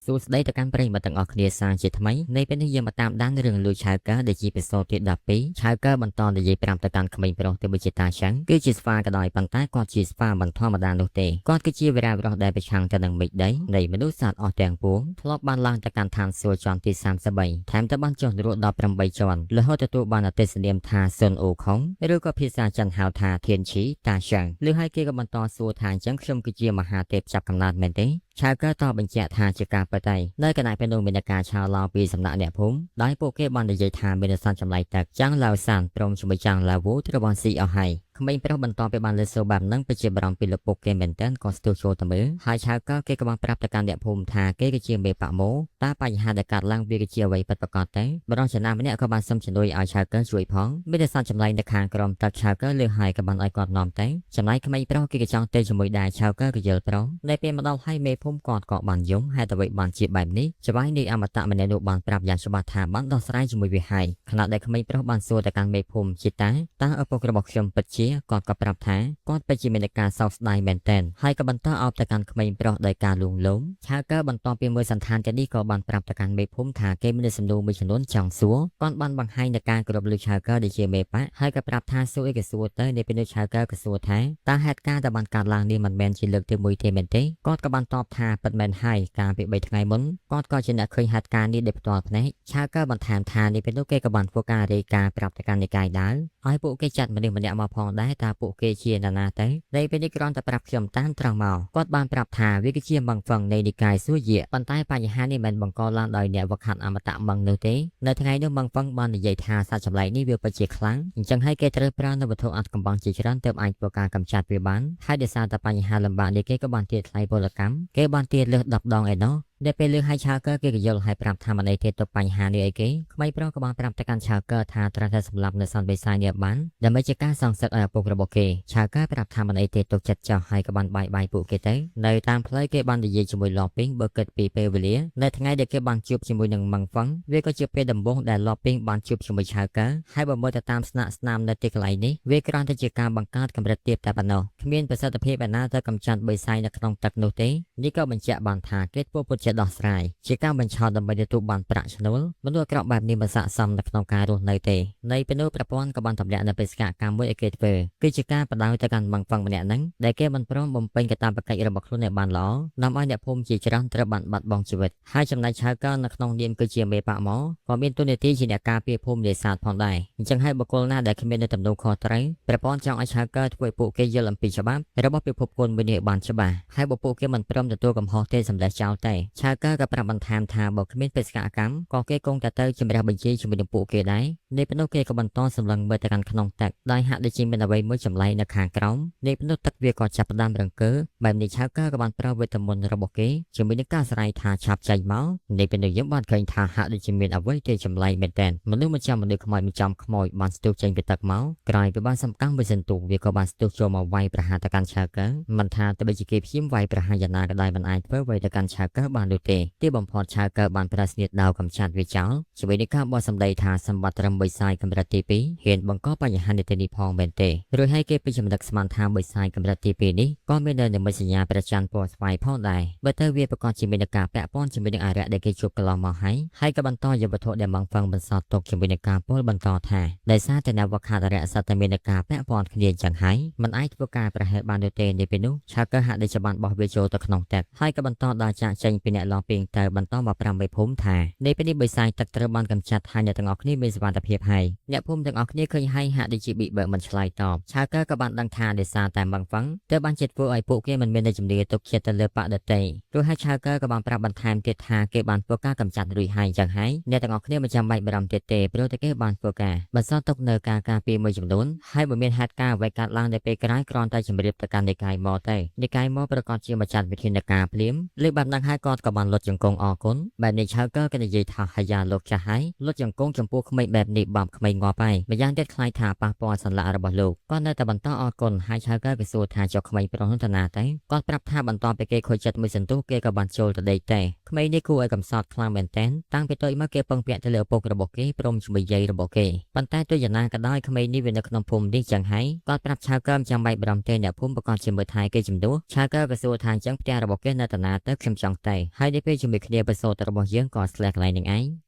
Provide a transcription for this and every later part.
សួស្តីទៅកាន់ប្រិយមិត្តទាំងអស់គ្នាសាជាថ្មីនៃពេលនេះយើងមកតាមដានរឿងលួចឆៅកើដែលជាអេពីសូតទី12ឆៅកើបន្តនិយាយប្រាប់ទៅកាន់ក្មេងប្រុសទៅវិជាតាឆាំងគឺជាស្វាក៏ដោយប៉ុន្តែគាត់ជាស្វាមិនធម្មតានោះទេគាត់គឺជាវីរបុរសដែលប្រឆាំងទៅនឹងមេឃដីនៃមនុស្សសត្វអស់ទាំងពួងធ្លាប់បានឡើងទៅកាន់ឋានសួគ៌ជាន់ទី33ថែមទាំងបានចុះនរកដល់8ជាន់រហូតទទួលបានអតិសនាមថាសុនអូខុងឬក៏ភាសាចិនហៅថាធានឈីតាឆាំងឬហើយគេក៏បន្តសួរថាអញ្ចឹងខ្ញុំគឺជាមហាទេពចាប់កំណើតមែនទេឆៅកើតបបញ្ជាក់ថាជាការពិតហើយនៅគណៈពេលនោះមានការឆាវឡោពីសំណាក់អ្នកភូមិដោយពួកគេបាននិយាយថាមានសត្វចម្លែកទឹកចាំងឡាវសានព្រមជាមួយចាំងឡាវូត្រូវបានស៊ីអស់ហើយក្មេងប្រុសបន្តពីបានលើសូបែបហ្នឹងពិតជាបារម្ភពីលោកពុកគេមែនតើក៏ស្ទុះចូលទៅមើលហើយឆៅកើគេក៏បានប្រាប់ទៅកាន់អ្នកភូមិថាគេគឺជាមេបម៉ូតើបញ្ហាដែលកើតឡើងវាគឺជាអ្វីពិតប្រាកដទេបរិសុទ្ធណាម្នាក់ក៏បានសុំជំនួយឲ្យឆៅកើជួយផងមានតែសត្វចម្លែកនៅខាងក្រោមទឹកឆៅកើលើហើយក៏បានឲ្យគាត់នាំទៅចំណែកក្មេងប្រុសគេក៏ចង់ទៅជាមួយដែរឆៅកើក៏យល់ព្រមនៅពេលមកដល់ហើយមេភូមិគាត់ក៏បានយំហេតុអ្វីបានជាបែបនេះច្បាយនេះអមតម្នាក់នោះបានប្រាប់យ៉ាងច្បាស់ថាបានដោះស្រាយជាមួយវាហើយខណៈដែលក្មេងប្រុសបានសួរទៅកាន់មេភូមិជាតើឪពុករបស់ខ្ញុំពិតជាគាត់ក៏ប្រាប់ថាគាត់ពិតជាមានការសោកស្ដាយមែនទែនហើយក៏បន្តអោបទៅកាន់ក្មេងប្រុសដោយការលួងលោមឆៅកើបន្តពីមើលសន្តានទាំងនេះក៏បានប្រាប់ទៅកាន់មេភូមិថាគេមានសំណួរមួយចំនួនចង់សួរគាត់បានបង្ហាញនៅការគោរពលើឆៅកើដែលជាមេបៈហើយក៏ប្រាប់ថាសួរអីក៏សួរទៅនៅពេលនោះឆៅកើក៏សួរថាតើហេតុការណ៍ដែលបានកើតឡើងនេះមិនមែនជាលើកទី1ទេមែនទេគាត់ក៏បានតបថាពិតមែនហើយកាលពី3ថ្ងៃមុនគាត់ក៏ជាអ្នកឃើញហេតុការណ៍នេះដោយផ្ទាល់ភ្នែកឆៅកើបន្ថែមថានៅពេលនោះគេក៏បានធ្វើការរាយការណ៍ប្រាប់ទៅកាន់និកាយដើរឲ្យពួកគេចាត់មនុស្សម្នាក់មកផងដែរតើពួកគេជានរណាទៅនៅពេលនេះគ្រាន់តែប្រាប់ខ្ញុំតាមត្រង់មកគាត់បានប្រាប់ថាវាគឺជាមង្ហ្វឹងនៃនិកាយសួយៈប៉ុន្តែបញ្ហានេះមិនបង្កឡើងដោយអ្នកវឹកហាត់អមតៈមង្ឃនោះទេនៅថ្ងៃនោះមង្ហ្វឹងបាននិយាយថាសត្វចម្លែកនេះវាពិតជាខ្លាំងអញ្ចឹងហើយគេត្រូវប្រើនៅវត្ថុអត្ថកំបាំងជាច្រើនទើបអាចធ្វើការកម្ចាត់វាបានហើយដោយសារតែបញ្ហាលំបាកនេះគេក៏បានទារថ្លៃពលកម្មគេបានទារលើស10ដងឯណោះដែលពេលលើហើយឆៅកើគេក៏យល់ហើយប្រាប់ថាមិនអីទេទៅបញ្ហានេះអីគេក្មេងប្រុសក៏បានប្រាប់ទៅកាន់ឆៅកើថាត្រូវតែសម្លាប់នៅសន្តិវិស័យនេះបានដើម្បីជាការសងសឹកឲ្យឪពុករបស់គេឆៅកើប្រាប់ថាមិនអីទេទុកចិត្តចោះហើយក៏បានបាយពួកគេទៅនៅតាមផ្លូវគេបាននិយាយជាមួយលបពីងបើគិតពីពេលវេលានៅថ្ងៃដែលគេបានជួបជាមួយនឹងម៉ងហ្វឹងវាក៏ជាពេលដំបូងដែលលបពីងបានជួបជាមួយឆៅកើហើយបើមើលទៅតាមស្នាក់ស្នាមនៅទីកន្លែងនេះវាគ្រាន់តែជាការបង្កើតកម្រិតទាបតែប៉ុណ្ណោះគ្មានប្រសិទ្ធភាពឯណាទៅកម្ចាត់បិសាយនៅក្នុងទឹកនោះទេនេះក៏បញ្ជាក់បានថាគេធ្វើពុតជាដោះស្រាយជាការបញ្ឆោតដើម្បីទទួលបានប្រាក់ឈ្នួលមនុស្សអាក្រក់បែបនេះមិនស័ក្តិសមនៅក្នុងការរស់នៅទេនៃពេលនោះប្រព័ន្ធក៏បានទម្លាក់នៅបេសកកម្មមួយឲ្យគេធ្វើគឺជាការបដៅទៅកាន់ម៉ងហ្វឹងម្នាក់ហ្នឹងដែលគេមិនព្រមបំពេញកាតព្វកិច្ចរបស់ខ្លួនឲ្យបានល្អនាំឲ្យអ្នកភូមិជាច្រើនត្រូវបានបាត់បង់ជីវិតហើយចំណែកឆៅកើនៅក្នុងនាមគឺជាមេបម៉ោក៏មានតួនាទីជាអ្នកការពារភូមិនេសាទផងដែរអញ្ចឹងហើយបុគ្គលណាដែលគ្មាននៅទំនួលខុសត្រូវប្រព័ន្ធចង់ឲ្យឆៅកើធ្វើឲ្យពួកគេយល់អំពីច្បាប់របស់ពិភពគុណមួយនេះបានច្បាស់ហើយបើពួកគេមិនព្រមទទួលកំហុសទេសម្លេះចោលតែឆៅកើក៏ប្រាប់បន្ថែមថាបើគ្មានបេសកកម្មក៏គេគង់តែទៅជំរះបញ្ជីជាមួយនឹងពួកគេដែរនៅពេលនោះគេក៏បន្តសម្លឹងមើលទៅកាន់ក្នុងទឹកដោយហាក់ដូចជាមានអ្វីមួយចម្លែកនៅខាងក្រោមនៅពេលនោះទឹកវាក៏ចាប់ផ្ដើមរង្គើបែបនេះឆៅកើក៏បានប្រើវេទមន្តរបស់គេជាមួយនឹងការស្រ័យថាឆាប់ចេញមកនៅពេលនោះយើងបានឃើញថាហាក់ដូចជាមានអ្វីទេចម្លែកមែនទែនមនុស្សម្ខ្មោចមិនចំខ្មោចបានស្ទុះចេញពីទឹកមកក្រោយពីបានសំកាំងវិសិនទូវាក៏បានស្ទុះចូលមកវាយប្រហារទៅកាន់ឆៅកើមិនថាទៅបីជាគេព្យាយាមវាយប្រហារយ៉ាងណាក៏ដោយមិនអាចធ្វើអ្វីទៅកាន់ឆៅកើបាននោះទេទីបំផុតឆៅកើបានប្រើស្នៀតដាវកំចាត់វាចោលជាមួយនឹងការបោះសម្ដីថាសម្បត្តិត្រឹមបិសាយកម្រិតទី2ហ៊ានបង្កបញ្ហានៅទីនេះផងមែនទេរួចហើយគេពេញចំណឹកស្មានថាបិសាយកម្រិតទី2នេះក៏មាននៅនិមិត្តសញ្ញាប្រច័នពណ៌ស្វាយផងដែរបើទៅវាប្រកាសជាមានការពាក់ព័ន្ធជាមួយនឹងអរិយដែលគេជួបកន្លងមកហើយក៏បន្តយកវត្ថុដែលម៉ងហ្វឹងបន្សល់ទុកជាមួយនឹងការពលបន្តថាដោយសារតែអ្នកវឹកហាត់អរិយសត្វតែមានការពាក់ព័ន្ធគ្នាយ៉ាងហើយមិនអាចធ្វើការប្រហែលបាននោះទេនៅពេលនោះឆៅកើហាក់ដូចជាបានបោះវាចូលទៅក្នុងទឹកហើយក៏បន្តដល់ចាក់ចេញពីអ្នកឡោះពីងទៅបន្តមក5មេភូមិថានៅពេលនេះបិសាយទឹកត្រូវបានកម្ចាត់ហើយអ្នកទាំងអស់គ្នាមានសុវត្ថិភាពហើយអ្នកភូមិទាំងអស់គ្នាឃើញហើយហាក់ដូចជាបិបើមិនឆ្លើយតបឆៅកើក៏បានដឹងថាដោយសារតែម៉ងហ្វឹងទើបបានចិត្តធ្វើឲ្យពួកគេមិនមានជំនឿទុកចិត្តទៅលើបដិទេរួចហើយឆៅកើក៏បានប្រាប់បន្ថែមទៀតថាគេបានធ្វើការកម្ចាត់រួចហើយចឹងហើយអ្នកទាំងអស់គ្នាមិនចាំបាច់បារម្ភទៀតទេព្រោះតែគេបានធ្វើការបន្សល់ទុកនៅការការពារមួយចំនួនហើយបើមានហេតុការណ៍អ្វីកើតឡើងនៅពេលក្រោយគ្រាន់តែជំរាបទៅកាន់និកាយមកទេនិកាយមកប្រកាសជាម្ចាស់វិធានការភ្លាមលើបែបហ្នឹងហើយគាត់ក៏បានលុតជង្គង់អរគុណបែបនេះឆៅកើក៏និយាយថាហើយយ៉ាលោកចាស់ហើយលុតជង្គង់ចំពោះក្មេងបែបនេះបាបក្មេងងាប់ហើយម្យ៉ាងទៀតខ្លាចថាប៉ះពាល់សន្លាក់របស់លោកគាត់នៅតែបន្តអរគុណហើយឆៅកើក៏សួរថាចុះក្មេងប្រុសនោះទៅណាទៅគាត់ប្រាប់ថាបន្តពីគេខូចចិត្តមួយសន្ទុះគេក៏បានចូលទៅដេកតែ ក្មេងនេះគួរឲ្យកំសត់ខ្លាំងមែនទែនតាំងពីតូចមកគេពឹងពាក់ទៅលើឪពុករបស់គេព្រមជាមួយយាយរបស់គេប៉ុន្តែទោះយ៉ាងណាក៏ដោយក្មេងនេះវានៅក្នុងភូមិនេះចឹងហើយគាត់ប្រាប់ឆៅកើមិនចាំបាច់បារម្ភទេអ្នកភូមិប្រកាសជាមើលថែគេជំនួសឆៅកើក៏សួរថាអញ្ចឹងផ្ទះរបស់គេនៅតាណាទៅខ្ញុំចង់ទៅហើយនេះពេលជាមួយគ្នាបសោតរបស់យើងក៏ស្លែកកន្លែងនឹងឯង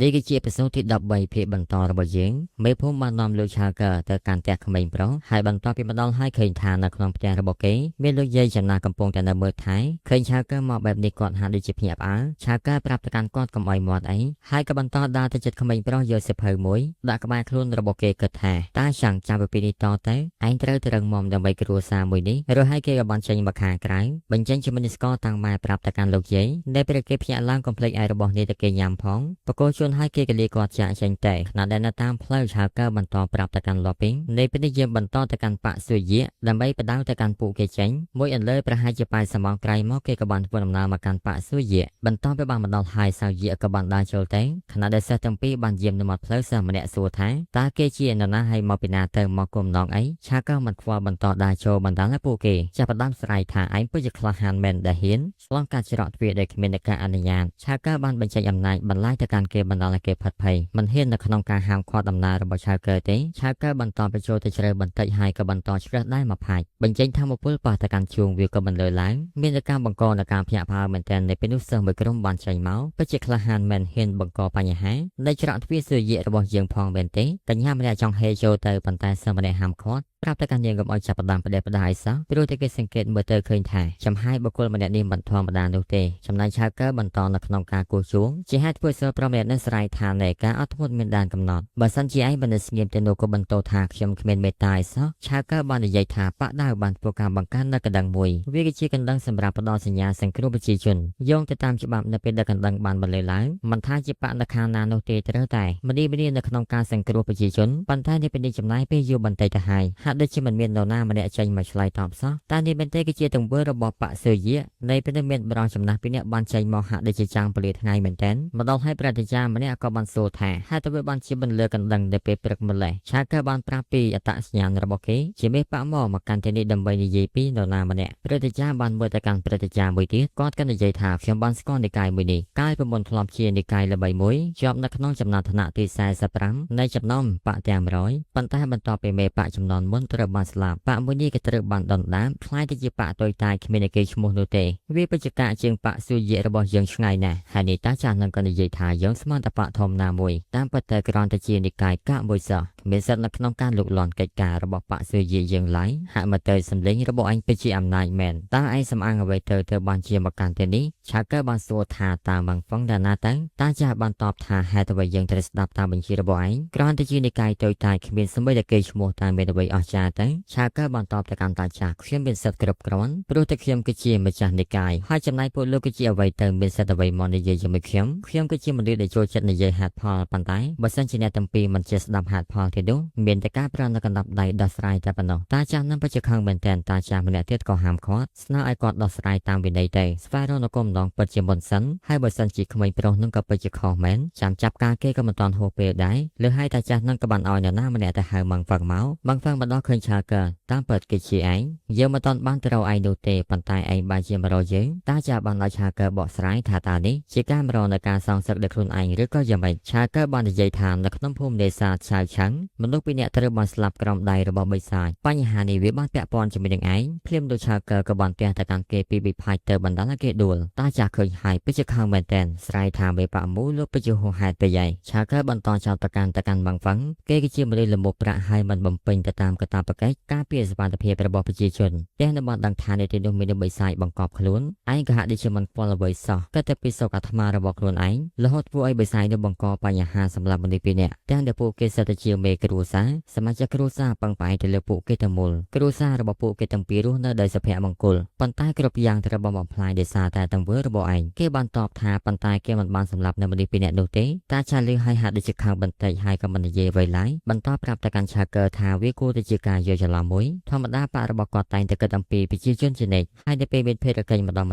នេះគឺជាអេពីសូតទី13ភាគបន្តរបស់យើងមេភូមិបាននាំលោកឆាកើទៅកាន់ផ្ទះក្មេងប្រុសហើយបន្ទាប់ពីមកដល់ហើយឃើញថានៅក្នុងផ្ទះរបស់គេមានលោកយាយចំណាស់កំពុងតែនៅមើលថែឃើញឆាកើមកបែបនេះគាត់ហាក់ដូចជាភ្ញាក់ផ្អើលឆាកើប្រាប់ទៅកាន់គាត់កុំឲ្យមាត់អីហើយក៏បន្តដើរទៅជិតក្មេងប្រុសយកសៀវភៅមួយដាក់ក្បែរខ្លួនរបស់គេគិតថាតើចាំងចាប់ពីនេះតទៅឯងត្រូវទៅរឹងមាំដើម្បីគ្រួសារមួយនេះរួចហើយគេក៏បានចេញមកខាងក្រៅបញ្ចេញជាមនស្សកតាំងម៉ែប្រាប់ទៅកាន់លោកយាយដែលពេលគេភ្ញាក់ឡើងកុំភ្លេចឯរបស់នេះទៅគេញ៉ាំផងបកគោជួនហើយគេក៏លាគាត់ចាក់ចេញតែខណៈដែលនៅតាមផ្លូវឆៅកើបន្តប្រាប់ទៅកាន់លពីងនៃពេលនេះយើងបន្តទៅកាន់ប៉ាក់ស៊ូយៈដើម្បីបដៅទៅកាន់ពួកគេចេញមួយអន្លើប្រហែលជាប៉ែសមងក្រៃមកគេក៏បានធ្វើដំណើរមកកាន់ប៉ាក់ស៊ូយៈបន្តទៅបានមកដល់ហើយសាវយៈក៏បានដើរចូលទៅខណៈដែលសិស្សទាំងពីរបានយាមនៅមាត់ផ្លូវសិស្សម្នាក់សួរថាតើគេជានរណាហើយមកពីណាទៅមកគុំនងអីឆៅកើមិនខ្វល់បន្តដើរចូលបណ្ដាលឲ្យពួកគេចាប់ផ្ដើមស្រែកថាឯងពិតជាក្លាហានមែនដែលហ៊ានឆ្លងកាត់ច្រកទ្វារដោយគ្មានការអនុញ្ញាតឆៅកើបានបញ្ចេញអំណាចបន្លាយទៅកាន់គេបណ្ដាលឲ្យគេផិតភ័យមិនហ៊ាននៅក្នុងការហាមឃាត់ដំណើររបស់ឆៅកើទេឆៅកើបន្តបញ្ចូលទៅជ្រៅបន្តិចហើយក៏បន្តជ្រះដែរមកផាច់បញ្ចេញធម្មពលប៉ះទៅកាន់ជួងវាក៏បន្លឺឡើងមានការបង្កនៅការភ្ញាក់ផ្អើលមែនទែននៅពេលនោះសិស្សមួយក្រុមបានចេញមកពិតជាក្លាហានមែនហ៊ានបង្កបញ្ហានៅច្រកទ្វារស៊ូយៈរបស់យើងផងមែនទេកញ្ញាម្នាក់ចង់ហេចូលទៅប៉ុន្តែសិស្សម្នាក់ហាមឃាត់ប្រាប់ទៅកាន់នាងកុំឲ្យចាប់ផ្ដើមផ្ដេសផ្ដាសសោះព្រោះតែគេសង្កេតមើលទៅឃើញថាចំហាយបុគ្គលម្នាក់នេះមិនធម្មតានោះទេចំណែកឆៅកើបន្តនៅក្នុងការគោះជួងជាហេតុធ្វើសិស្សប្រុសម្នាក់នេះស្រ័យថានៃការអត់ធ្មត់មានដែនកំណត់បើសិនជាឯងមិនស្ងៀមទៅនោះក៏បន្តថាខ្ញុំគ្មានមេត្តាឯសោះឆៅកើបាននិយាយថាបដៅបានធ្វើការបង្កើននៅកណ្ដឹងមួយវាគឺជាកណ្ដឹងសម្រាប់ផ្ដល់សញ្ញាសង្គ្រោះប្រជាជនយោងទៅតាមច្បាប់នៅពេលដែលកណ្ដឹងបានបន្លឺឡើងមិនថាជាបកនៅខាងណានោះទេត្រូវតែមនីនៅក្នុងការសង្គ្រោះប្រជាជនប៉ុន្តែនៅពេលនេះចំណាយពេលយូរបន្តិចទៅហើយហាក់ដូចជាមិនមាននរណាម្នាក់ចេញមកឆ្លើយតបសោះតែនេះមែនទេគឺជាទង្វើរបស់បកស៊ើយៈនៃពេលនេះមានបរិយចំណាស់ពីរនាក់បានចេញមកហាក់ដូចជាចាំងពលិថ្ងៃមែនទែនមកដល់ឲ្យប្រតិចារម្នាក់ក៏បានសួរថាហេតុអ្វីបានជាបន្លឺកណ្ដឹងនៅពេលព្រឹកម្លេះឆាកើបានប្រាប់ពីអត្តសញ្ញាណរបស់គេជាមេបកមកកាន់ទីនេះដើម្បីនិយាយពីនរណាម្នាក់ប្រតិចារបានមើលទៅកាន់ប្រតិចារមួយទៀតគាត់ក៏និយាយថាខ្ញុំបានស្គាល់និកាយមួយនេះកាលពីមុនធ្លាប់ជានិកាយល្បីមួយជាប់នៅក្នុងចំណាត់ថ្នាក់ទី45នៃចំណោមបកទាំង100ប៉ុន្តែបន្ទាប់ពីមេបកចំនួនមុនត្រូវបានស្លាប់បកមួយនេះក៏ត្រូវបានដុនដាមខ្លាយទៅជាបកតូចតាចគ្មានគេឈ្មោះនោះទេវាបច្ចុប្បន្នជាងបកស៊ូយៈរបស់យើងឆ្ងាយណាស់ហើយនេះតាចាស់នឹងក៏និយាយថាយើងស្មានតែបកធំណាមួយតាមពិតតែគ្រាន់តែជានិកាយកៈមួយសោះមានសិទ្ធិនៅក្នុងការលុកលាន់កិច្ចការរបស់បកស៊ូយៈយើងឡើយហាក់មកទៅសម្លេងរបស់អញពិតជាអំណាចមែនតើឯងសំអាងអ្វីទៅបានជាមកកាន់ទីនេះឆាកើបានសួរថាតើម៉ងហ្វុងដល់ណាទៅតាចាស់បានតបថាហេតុអ្វីយើងត្រូវស្ដាប់តាមបញ្ជារបស់ឯងគ្រាន់តែជានិកាយតូចតាចគ្មានសម្បីតែគេឈ្មោះតែមានអ្វីអស្ចារ្យទៅឆាកើបានតបទៅកាន់តាចាស់ខ្ញុំមានសិទ្ធិគ្រប់គ្រាន់ព្រោះតែខ្ញុំគឺជាម្ចាស់និកាយហើយចំណែកពួកលោកគឺជាអ្វីទៅមានសិទ្ធិអ្វីមកនិយាយជាមួយខ្ញុំគឺជាមនុស្សដែលចូលចិត្តនិយាយហេតុផលប៉ុន្តែបើសិនជាអ្នកទាំងពីរមិនចេះស្ដាប់ហេតុផលទេនោះមានតែការប្រើនៅកណ្ដាប់ដៃដោះស្រាយតែប៉ុណ្ណោះតាចាស់នឹងពិតជាខឹងមែនទែនតាចាស់ម្នាក់ទៀតក៏ហាមឃាត់ស្នើឲ្យគាត់ដោះស្រាយតាមវិន័យទៅស្វែងរកនគរម្ដងពិតជាមុនសិនហើយបើសិនជាក្មេងប្រុសនឹងក៏ពិតជាខុសមែនចាំចាប់ការគេក៏មិនតាន់ហួសពេលដែរលើហើយតាចាស់នឹងក៏បានឲ្យនរណាម្នាក់ទៅហៅម៉ងហ្វឹងមកម៉ងហ្វឹងមកដល់ឃើញឆាកើតាមពិតគេជាឯងយើងមិនតាន់បានទៅរកឯងនោះទេប៉ុន្តែឯងបានជាមករកយើងតាចាស់បានឲ្យឆាកើបកស្រាយថាតើនេះជាការមករកនៅការសងសឹកដោយខ្លួនឯងឬក៏យ៉ាងម៉េចឆាកើបាននិយាយថានៅក្នុងភូមិនេសាទឆៅឆាំងមនុស្សពីរនាក់ត្រូវបានស្លាប់ក្រោមដៃរបស់បិសាចបញ្ហានេះវាបានពាក់ព័ន្ធជាមួយនឹងឯងភ្លាមដូចឆាកើក៏បានទះទៅកាន់គេពីវិផាច់ទៅបណ្ដាលឲ្យគេដួលតាចាស់ឃើញហើយពិតជាខឹងមែនទែនស្រ័យថាមេប៉ាមូលោកពិតជាហួសហេតុពេកហើយឆាកើបន្តចោទទៅកាន់ម៉ងហ្វឹងគេគឺជាមនុស្សល្មុខប្រាក់ហើយមិនបំពេញទៅតាមកាតព្វកិច្ចការពារសុវត្ថិភាពរបស់ប្រជាជនតែនៅបានដឹងថានៅទីនោះមានបិសាចបង្កប់ខ្លួនឯងក៏ហាក់ដូចជាមិនខ្វល់អ្វីសោះក៏តែពីសុខអាត្មារបស់ខ្លួនឯងរហូតធ្វើឲ្យបិសាចនោះបង្កបញ្ហាសម្រាប់មនុស្សពីរនាក់ទាំងដែលពួកគេសិតតែជាមេគ្រួសារសមាជិកគ្រួសារពឹងផ្អែកទៅលើពួកគេទាំងមូលគ្រួសាររបស់ពួកគេទាំងពីររស់នៅដោយសុភមង្គលប៉ុន្តែគ្រប់យ៉ាងត្រូវបានបំផ្លាញដោយសារតែទង្វើរបស់ឯងគេបានតបថាប៉ុន្តែគេមិនបានសម្លាប់នៅមនុស្សពីរនាក់នោះទេតាចាស់លឺឲ្យហាក់ដូចជាខឹងបន្តិចហើយក៏មិននិយាយអ្វីឡើយបន្តប្រាប់ទៅកាន់ឆាកើថាវាគួរតែជា ការយល់ច្រឡំមួយធម្មតាប៉ារបស់គាត់តែងតែគិតអំពីប្រជាជនជានិច្ចហើយនៅពេលមានភេទរកេញម្ដង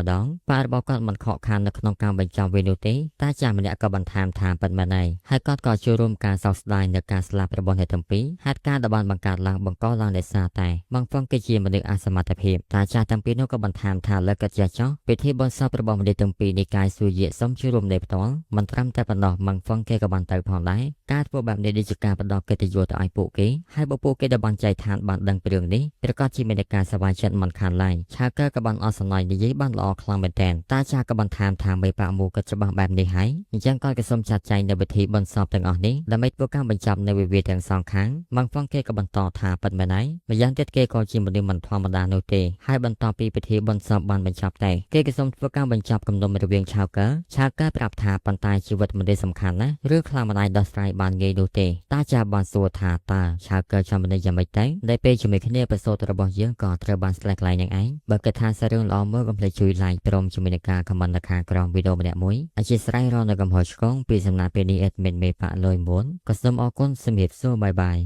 ប៉ារបស់គាត់មិនខកខាននៅក្នុងការបញ្ចប់វានោះទេតាចាស់ម្នាក់ក៏បន្ថែមថាប៉ុន្មានហើយគាត់ក៏ចូលរួមការសោកស្ដាយនៅការស្លាប់របស់អ្នកទាំងពីរហេតុការណ៍ដែលបានបង្កើតឡើងបង្កឡើងដោយសារតែម៉ងហ្វុងគឺជាមនុស្សអសមត្ថភាពតាចាស់ទាំងពីរនោះក៏បន្ថែមថាលើកកាត់ចាស់ចោះពិធីបុណ្យសពរបស់មនុស្សទាំងពីរនៃកាយសួរយាសូមចូលរួមនៃផ្ទាល់មិនត្រឹមតែប៉ុណ្ណោះម៉ងហ្វុងគេក៏បានទៅផងដែរការធ្វើបែបនេះដូចជាការផ្ដល់កិត្តិយសទៅឲ្យពួកគេហើយបើពួកគេដែលបានចែកឋានបានដឹងពីរឿងនេះប្រកាសជាមានការសប្បាយចិត្តមិនខានឡើយឆាកើក៏បានអស់សំណើចនិយាយបានល្អខ្លាំងមែនទែនតាចាស់ក៏បន្ថែមថាមេប៉ាមូក៏ច្បាស់បែបនេះហើយអញ្ចឹងគាត់ក៏សូមចាត់ចែងនៅពិធីបុណ្យសពទាំងអស់នេះដើម្បីធ្វើការបញ្ចប់នៅវិវាទទាំងសងខាងម៉ងហ្វុងគេក៏បន្តថាប៉ុន្មានហើយម្យ៉ាងទៀតគេក៏ជាមនុស្សមិនធម្មតានោះទេហើយបន្ទាប់ពីពិធីបុណ្យសពបានបញ្ចប់តែគេក៏សូមធ្វើការបញ្ចប់គំនុំរវាងឆាកើប្រាប់ថាប៉ុន្តែជីវិតមនុស្សសំខាន់ណាស់ឬខ្លះមិនអាចដោះស្រាយបានងាយនោះទេតាចាស់បានសួរថាតើឆាកើចាំមនុស្សយ៉ាងម៉េចទៅដែលពេលជាមួយគ្នាប្រសូតរបស់យើងក៏ត្រូវបានស្លេះក្លែងយ៉ាងឯងបើគិតថាសាររឿងល្អមើលកុំភ្លេចជួយ like ព្រមជាមួយនឹងការ comment នៅខាងក្រោមវីដេអូម្នាក់មួយអធិស្ឋានរកនៅកំហុសឆ្គងពីសំណាក់ពេលនេះ admin មេប៉ាក់លុយមុនក៏សូមអរគុណសម្រាប់សួរបាយបាយ